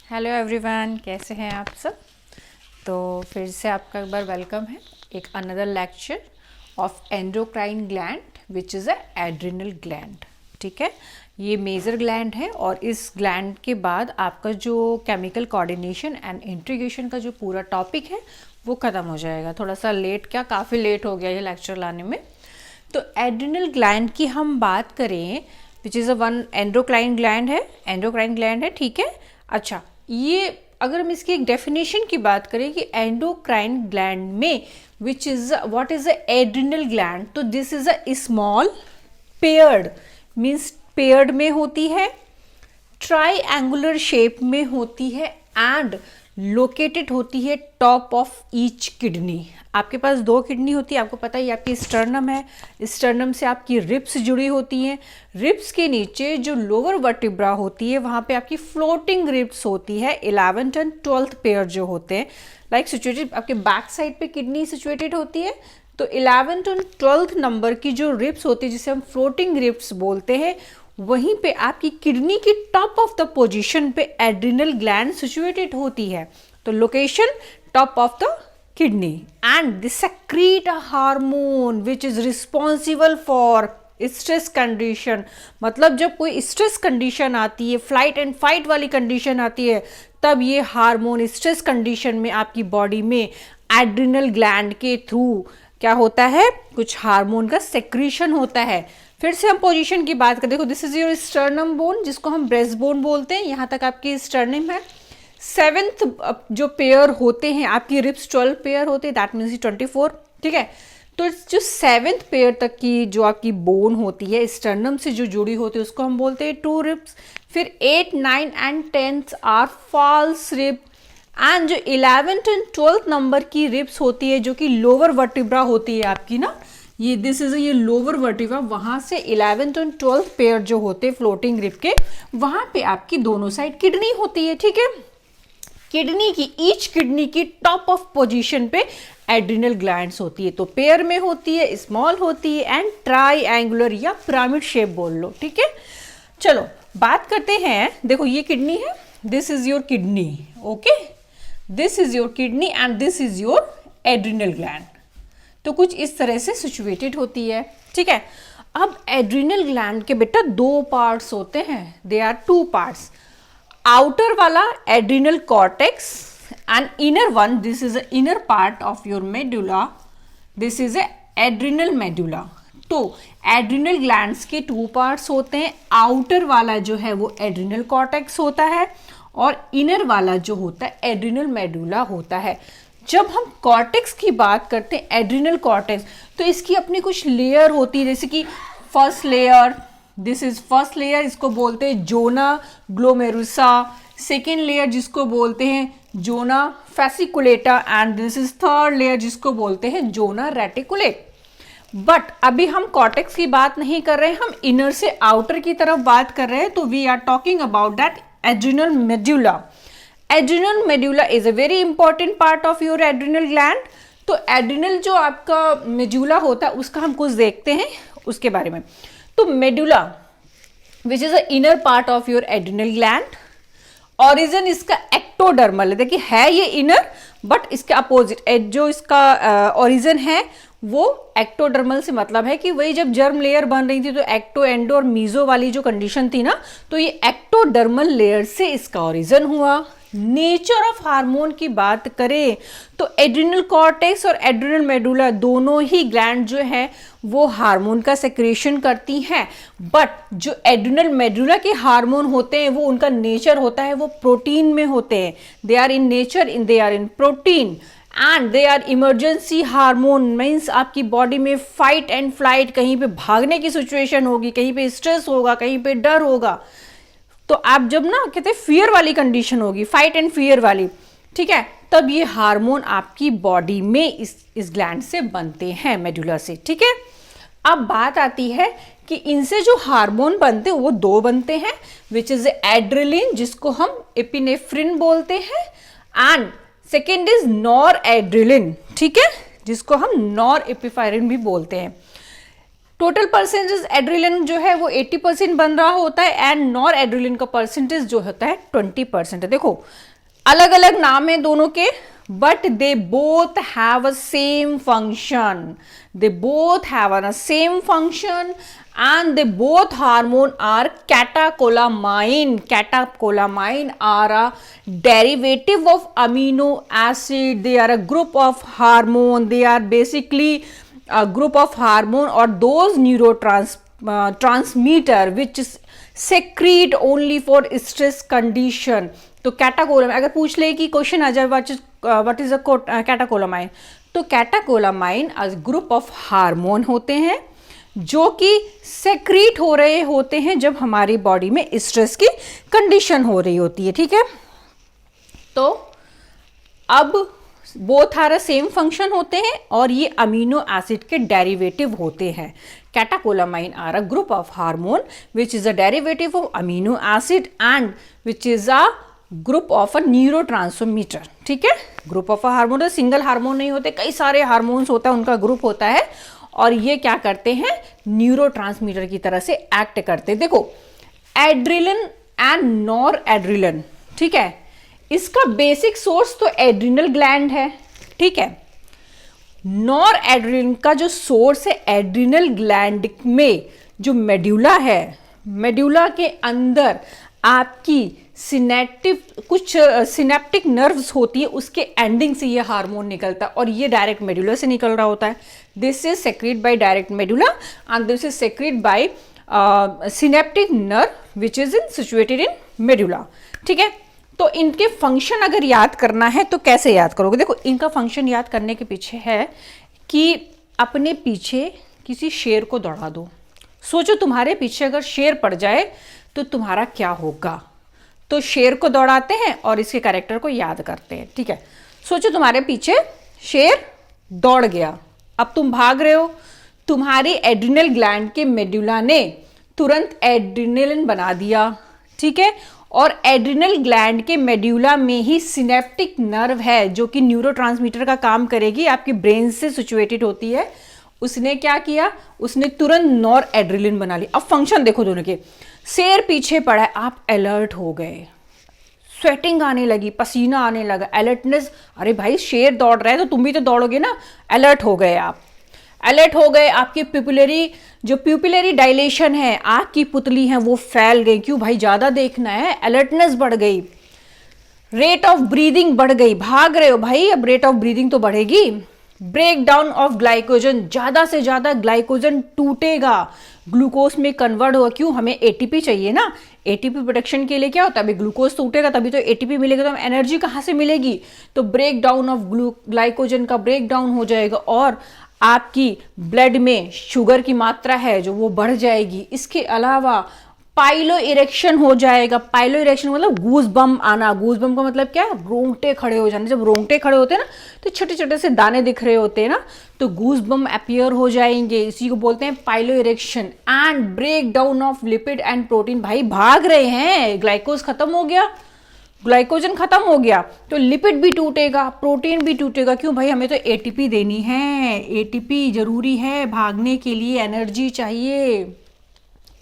Hello everyone, कैसे हैं आप सब। तो फिर से आपका एक बार वेलकम है एक another lecture of endocrine gland which is a adrenal gland. ठीक है, ये मेजर ग्लैंड है और इस ग्लैंड के बाद आपका जो केमिकल कोऑर्डिनेशन एंड इंटीग्रेशन का जो पूरा टॉपिक है वो ख़त्म हो जाएगा। थोड़ा सा लेट, क्या काफ़ी लेट हो गया ये लेक्चर लाने में। तो एड्रिनल ग्लैंड की हम बात करें which is a one endocrine gland है, ठीक है। अच्छा, ये अगर हम इसकी एक डेफिनेशन की बात करें कि एंडोक्राइन ग्लैंड में which is what is a adrenal gland, तो this is a small paired, means paired में होती है, ट्राईएंगुलर शेप में होती है एंड लोकेटेड होती है टॉप ऑफ ईच किडनी। आपके पास दो किडनी होती है, आपको पता ही, आपकी स्टर्नम है, स्टर्नम से आपकी रिब्स जुड़ी होती हैं, रिब्स के नीचे जो लोअर वर्टिब्रा होती है वहाँ पे आपकी फ्लोटिंग रिब्स होती है। 11th एंड 12th पेयर जो होते हैं लाइक सिचुएटेड, आपके बैक साइड पे किडनी सिचुएटेड होती है, तो 11th एंड 12th नंबर की जो रिब्स होती है जिसे हम फ्लोटिंग रिब्स बोलते हैं, वहीं पे आपकी किडनी की टॉप ऑफ द पोजीशन पे एड्रिनल ग्लैंड सिचुएटेड होती है। तो location top of the kidney and this secrete a hormone which is responsible for stress condition. मतलब जब कोई स्ट्रेस कंडीशन आती है, फ्लाइट एंड फाइट वाली कंडीशन आती है, तब ये हार्मोन स्ट्रेस कंडीशन में आपकी बॉडी में एड्रिनल ग्लैंड के थ्रू क्या होता है, कुछ हार्मोन का सेक्रीशन होता है। फिर से हम पोजीशन की बात करें, देखो this is your sternum bone जिसको हम ब्रेस्ट बोन बोलते हैं, यहाँ तक आपकी स्टर्नम है। 7th जो पेयर होते हैं आपकी रिब्स 12 पेयर होते हैं, दैट मीन्स 24, ठीक है। तो जो 7th पेयर तक की जो आपकी बोन होती है स्टर्नम से जो जुड़ी होती है उसको हम बोलते हैं 2 रिब्स। फिर 8, 9 and 10th are false rib and जो 11th एंड 12th नंबर की रिब्स होती है जो कि लोअर वर्टिब्रा होती है आपकी ना, ये दिस इज ये लोअर वर्टिब्रा, वहां से 11th एंड 12th पेयर जो होते हैं फ्लोटिंग रिब के, वहां पे आपकी दोनों साइड किडनी होती है, ठीक है। किडनी की ईच किडनी की टॉप ऑफ पोजीशन पे एड्रिनल ग्लैंड्स होती है, तो पेयर में होती है, स्मॉल होती है एंड ट्राईएंगुलर या पिरामिड शेप बोल लो, ठीक है। चलो बात करते हैं, देखो ये किडनी है, this is your kidney, okay, this is your kidney and this is your adrenal gland. तो कुछ इस तरह से सिचुएटेड होती है, ठीक है। अब एड्रिनल ग्लैंड के बेटा दो पार्ट्स होते हैं, दे आर 2 पार्ट्स, आउटर वाला adrenal cortex and inner one, this is a inner part of your medulla, this is a adrenal medulla. तो एड्रिनल ग्लैंड्स के 2 पार्ट्स होते हैं, आउटर वाला जो है वो एड्रिनल कॉर्टेक्स होता है और इनर वाला जो होता है एड्रिनल मेडुला होता है। जब हम कॉर्टेक्स की बात करते हैं, एड्रिनल कॉर्टेक्स, तो इसकी अपनी कुछ लेयर होती है, जैसे कि first layer, this is first layer, इसको बोलते हैं जोना ग्लोमेरुसा। सेकेंड लेयर जिसको बोलते हैं zona fasciculata and this is third layer जिसको बोलते हैं जोना रेटिकुलेट। बट अभी हम कॉर्टेक्स की बात नहीं कर रहे हैं, हम इनर से आउटर की तरफ बात कर रहे हैं, तो we are talking about that adrenal medulla. Adrenal medulla is a very important part of your adrenal gland. तो एड्रिनल जो आपका मेडुला होता है उसका हम कुछ देखते हैं उसके बारे में। तो medulla which is a inner part of your adrenal gland, origin इसका एक्टोडर्मल है, देखिए है ये इनर बट इसके अपोजिट जो इसका ओरिजिन है वो एक्टोडर्मल से मतलब है कि वही जब जर्म लेयर बन रही थी तो एक्टो, एंडो और मीजो वाली जो कंडीशन थी ना, तो ये एक्टोडर्मल लेयर से इसका ओरिजिन हुआ। नेचर ऑफ हार्मोन की बात करें तो एड्रिनल कॉर्टेक्स और एड्रिनल मेडुला दोनों ही ग्लैंड जो है वो हार्मोन का सेक्रेशन करती हैं, बट जो एड्रिनल मेडुला के हार्मोन होते हैं वो उनका नेचर होता है वो प्रोटीन में होते हैं, they are in nature in they are in protein and they are emergency hormone. Means आपकी बॉडी में फाइट एंड फ्लाइट, कहीं पे भागने की सिचुएशन होगी, कहीं पे स्ट्रेस होगा, कहीं पे डर होगा, तो आप जब ना कहते हैं फियर वाली कंडीशन होगी, फाइट एंड फियर वाली, ठीक है, तब ये हार्मोन आपकी बॉडी में इस ग्लैंड से बनते हैं, मेडुला से, ठीक है। अब बात आती है कि इनसे जो हार्मोन बनते हैं वो 2 बनते हैं, विच इज एड्रेलिन जिसको हम एपिनेफ्रिन बोलते हैं and second is nor adrenaline, ठीक है, जिसको हम नॉर एपिफायरिन भी बोलते हैं। टोटल परसेंटेज एड्रेनलिन जो है वो 80% बन रहा होता है एंड नॉर एड्रेनलिन का परसेंटेज जो होता है 20% है। देखो अलग अलग नाम है दोनों के, but they both have a same function, they both have a same function and they both hormone are catecholamine. Catecholamine are a derivative of amino acid. They are a group of hormone. They are basically a group of hormone or those neurotransmitter which secrete only for stress condition. तो catecholamine अगर पूछ ले कि question आ जाए what is a catecholamine, तो catecholamine group of hormone होते हैं जो कि सेक्रीट हो रहे होते हैं जब हमारी बॉडी में स्ट्रेस की कंडीशन हो रही होती है। ठीक है, तो अब बोथ आर सेम फंक्शन होते हैं और ये अमीनो एसिड के डेरिवेटिव होते हैं। Catecholamine are a group of hormone which is a derivative of amino acid and which is a group of a neurotransmitter. ठीक है, group of a hormone single hormone नहीं होते, कई सारे हार्मोन्स होता है, उनका ग्रुप होता है और ये क्या करते हैं, न्यूरोट्रांसमीटर की तरह से एक्ट करते हैं। देखो एड्रेनलिन एंड नॉर एड्रेनलिन, ठीक है, इसका बेसिक सोर्स तो एड्रिनल ग्लैंड है। ठीक है, नॉर एड्रेनलिन का जो सोर्स है एड्रिनल ग्लैंड में जो मेड्यूला है, मेड्यूला के अंदर आपकी कुछ सिनेप्टिक नर्व्स होती है, उसके एंडिंग से ये हार्मोन निकलता है और ये डायरेक्ट मेडुला से निकल रहा होता है। This is secrete by direct medulla and this is secrete by synaptic nerve which is situated in medulla. ठीक है, तो इनके फंक्शन अगर याद करना है तो कैसे याद करोगे? देखो इनका फंक्शन याद करने के पीछे है कि अपने पीछे किसी शेर को दौड़ा दो। सोचो तुम्हारे पीछे अगर शेर पड़ जाए तो तुम्हारा क्या होगा। तो शेर को दौड़ाते हैं और इसके कैरेक्टर को याद करते हैं। ठीक है, सोचो तुम्हारे पीछे शेर दौड़ गया, अब तुम भाग रहे हो, तुम्हारी एड्रिनल ग्लैंड के मेडुला ने तुरंत एड्रेनलिन बना दिया। ठीक है, और एड्रिनल ग्लैंड के मेडुला में ही सिनेप्टिक नर्व है जो कि न्यूरोट्रांसमीटर का काम करेगी, आपके ब्रेन से सिचुएटेड होती है। उसने क्या किया, उसने तुरंत नॉर एड्रेनलिन बना ली। अब फंक्शन देखो दोनों के, शेर पीछे पड़ा है, आप अलर्ट हो गए, स्वेटिंग आने लगी, पसीना आने लगा, अलर्टनेस, अरे भाई शेर दौड़ रहा है तो तुम भी तो दौड़ोगे ना, अलर्ट हो गए आप, अलर्ट हो गए। आपकी प्यूपिलरी डायलेशन है, आँख की पुतली है वो फैल गई, क्यों भाई ज़्यादा देखना है, अलर्टनेस बढ़ गई, रेट ऑफ ब्रीदिंग बढ़ गई, भाग रहे हो भाई, अब रेट ऑफ ब्रीदिंग तो बढ़ेगी। ब्रेक डाउन ऑफ ग्लाइकोजन, ज़्यादा से ज़्यादा ग्लाइकोजन टूटेगा, ग्लूकोज में कन्वर्ट होगा, क्यों, हमें एटीपी चाहिए ना, एटीपी प्रोडक्शन के लिए क्या होता है, अभी ग्लूकोज टूटेगा तभी तो एटीपी मिलेगा, तो हमें एनर्जी कहाँ से मिलेगी, तो ब्रेक डाउन ऑफ ग्लाइकोजन का ब्रेक डाउन हो जाएगा और आपकी ब्लड में शुगर की मात्रा है जो वो बढ़ जाएगी। इसके अलावा पाइलो इरेक्शन हो जाएगा। पाइलो इरेक्शन मतलब गूज बम आना, गूज बम का मतलब क्या, रोंगटे खड़े हो जाना। जब रोंगटे खड़े होते हैं ना तो छोटे छोटे से दाने दिख रहे होते हैं ना, तो गूज बम अपीयर हो जाएंगे, इसी को बोलते हैं pilo erection. And break down of lipid and protein, भाई भाग रहे हैं, ग्लाइकोज खत्म हो गया, ग्लाइकोजन खत्म हो गया तो लिपिड भी टूटेगा, प्रोटीन भी टूटेगा, क्यों भाई, हमें तो एटीपी देनी है, एटीपी जरूरी है, भागने के लिए एनर्जी चाहिए।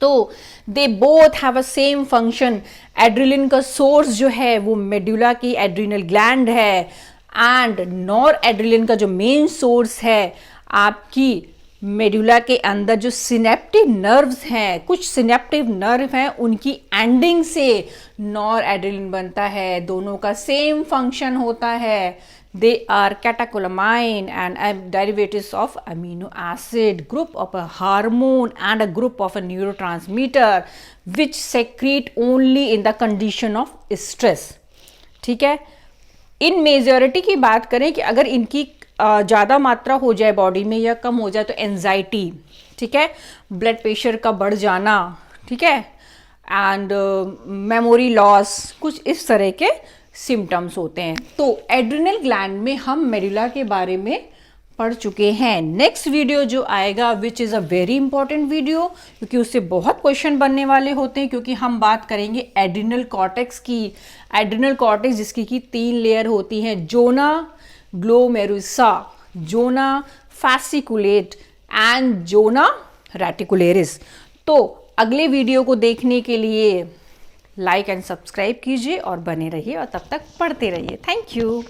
तो they both have a same function. Adrenaline का सोर्स जो है वो मेडुला की एड्रिनल ग्लैंड है एंड नॉर एड्रेनलिन का जो मेन सोर्स है आपकी मेडुला के अंदर जो सिनेप्टिक नर्व्स हैं, कुछ सिनेप्टिक नर्व हैं, उनकी एंडिंग से नॉर एड्रेनलिन बनता है। दोनों का सेम फंक्शन होता है। They are catecholamine and derivatives of amino acid, group of a hormone and a group of a neurotransmitter which secrete only in the condition of stress. ठीक है, इन majority की बात करें कि अगर इनकी ज़्यादा मात्रा हो जाए बॉडी में या कम हो जाए तो एंजाइटी, ठीक है, ब्लड प्रेशर का बढ़ जाना, ठीक है, एंड मेमोरी लॉस, कुछ इस तरह के सिम्टम्स होते हैं। तो एड्रिनल ग्लैंड में हम मेडुला के बारे में पढ़ चुके हैं। नेक्स्ट वीडियो जो आएगा which is a very important video, क्योंकि उससे बहुत क्वेश्चन बनने वाले होते हैं, क्योंकि हम बात करेंगे एड्रिनल कॉर्टेक्स की। एड्रिनल कॉर्टेक्स जिसकी की 3 लेयर होती हैं, जोना ग्लोमेरुसा, जोना फैसिकुलेट एंड जोना रेटिकुलेरिस। तो अगले वीडियो को देखने के लिए लाइक एंड सब्सक्राइब कीजिए और बने रहिए और तब तक पढ़ते रहिए। Thank you.